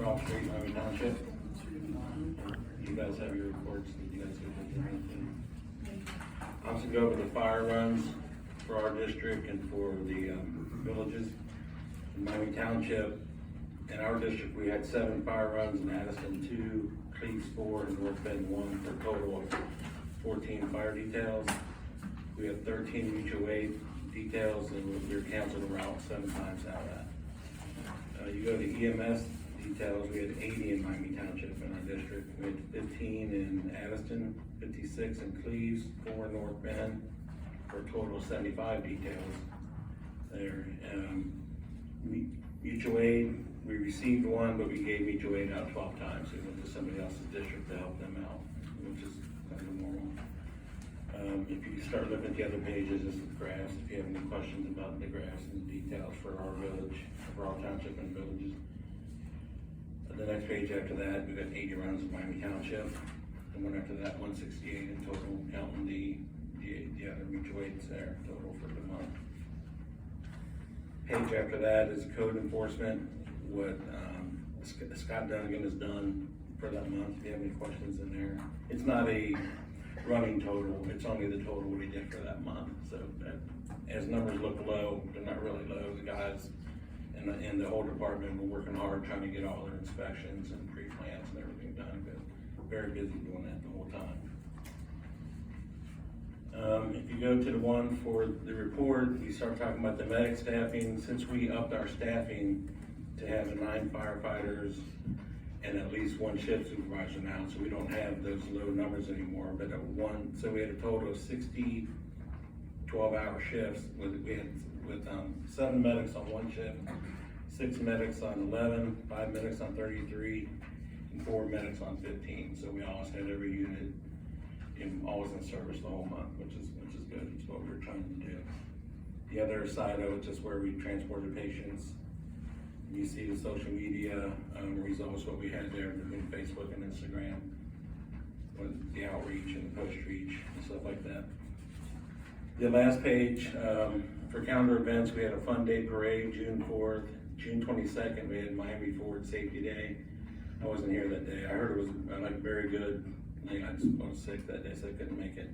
Hall Street, Miami Township. You guys have your reports that you guys have been. I'm just gonna go over the fire runs for our district and for the villages. In Miami Township, in our district, we had 7 fire runs, in Addison 2, Cleves 4, and North Bend 1, for a total of 14 fire details. We have 13 mutual aid details, and we're canceled route 7 times out of that. You go to EMS details, we had 80 in Miami Township in our district. We had 15 in Addison, 56 in Cleves, 4 in North Bend, for a total of 75 details there. Mutual aid, we received 1, but we gave mutual aid out 12 times. We went to somebody else's district to help them out, which is kind of normal. If you start looking at the other pages, this is the graphs. If you have any questions about the graphs and the details for our village, for our township and villages. The next page after that, we got 80 runs in Miami Township. The one after that, 168 in total, counting the other mutual aids there, total for the month. Page after that is code enforcement, what Scott Dunnigan has done for that month. If you have any questions in there, it's not a running total, it's only the total we did for that month. So as numbers look low, they're not really low. The guys in the whole department were working hard trying to get all their inspections and pre-plans and everything done, but very busy doing that the whole time. If you go to the one for the report, we start talking about the medic staffing. Since we upped our staffing to have 9 firefighters and at least 1 shift supervisor now, so we don't have those low numbers anymore, but so we had a total of 60 12-hour shifts with 7 medics on 1 shift, 6 medics on 11, 5 medics on 33, and 4 medics on 15. So we always had every unit always in service the whole month, which is good. It's what we were trying to do. The other side of it is where we transported patients. You see the social media results, what we had there between Facebook and Instagram, with the outreach and the post-reach and stuff like that. The last page, for calendar events, we had a Fun Day Parade, June 4th. June 22nd, we had Miami Ford Safety Day. I wasn't here that day. I heard it was very good. I was sick that day, so I couldn't make it.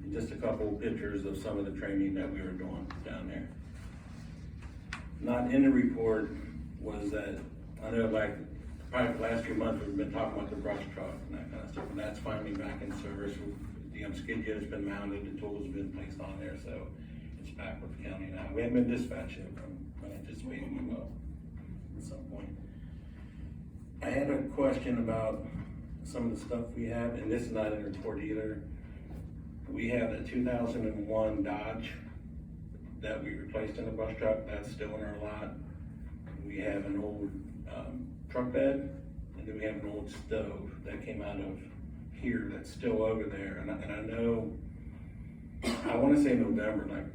And just a couple pictures of some of the training that we were doing down there. Not in the report was that, I know probably the last few months we've been talking about the brush truck and that kind of stuff, and that's finally back in service. The skid unit's been mounted, the tools have been placed on there, so it's back with the county now. We haven't been dispatched yet, but I just waiting we will at some point. I had a question about some of the stuff we have, and this is not in the report either. We have a 2001 Dodge that we replaced in the brush truck. That's still in our lot. We have an old truck bed, and then we have an old stove that came out of here that's still over there. And I know, I want to say November, like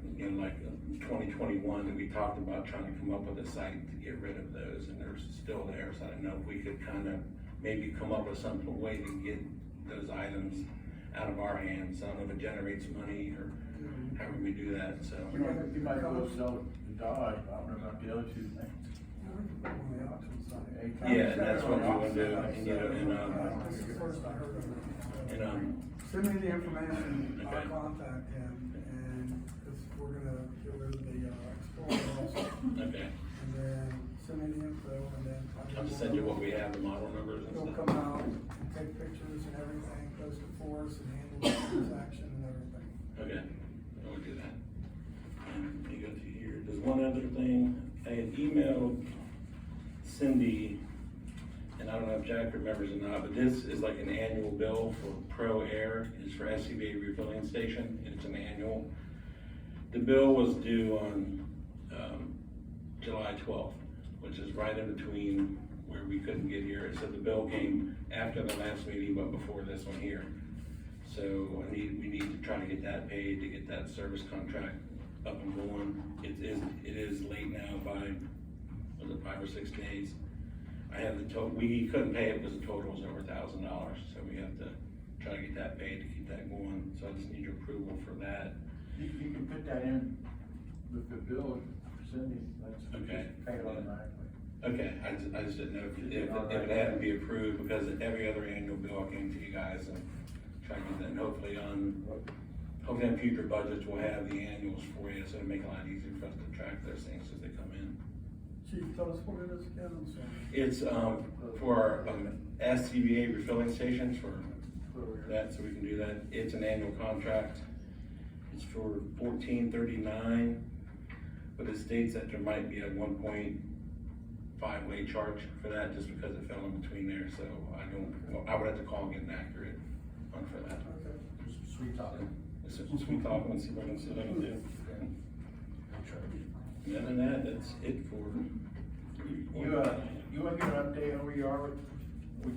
2021, that we talked about trying to come up with a site to get rid of those, and they're still there. So I don't know if we could kind of maybe come up with some way to get those items out of our hands. I don't know if it generates money or how would we do that. So you might go sell the Dodge, but I don't know about the other 2 things. Yeah, and that's what we want to do. And, send me the information, Okay. I'll contact him, and, because we're gonna get rid of the Explorer also. Okay. And then send me the info, and then. I'll just send you what we have, the model numbers and He'll stuff. come out and take pictures and everything, post it for us, and handle the transaction and everything. Okay, we'll do that. And you go to here. There's one other thing. I had emailed Cindy, and I don't know if Jack remembers or not, but this is like an annual bill for Pro Air. It's for SCBA refilling station. It's an annual. The bill was due on July 12th, which is right in between where we couldn't get here. So the bill came after the last meeting, but before this one here. So we need to try to get that paid, to get that service contract up and going. It is late now by, was it 5 or 6 days? I have the total, we couldn't pay it because the total was over $1,000. So we have to try to get that paid to keep that going. So I just need your approval for that. You can put that in with the bill for Cindy. That's Okay. just pay it automatically. Okay, I just didn't know if it had to be approved, because every other annual bill I came to you guys and try to get that, and hopefully in future budgets, we'll have the annuals for you, so it'll make it a lot easier for us to track those things as they come in. Chief, tell us what it is again, I'm sorry. It's, for our, SCBA refilling stations for that, so we can do that. It's an annual contract. It's for $14.39, but it states that there might be a 1.5 late charge for that, just because it fell in between there, so I would have to call and get an accurate one for that. Okay. Sweet talking. It's a sweet talk, and see what I can do. And other than that, that's it for. You wanna give an update on where you are with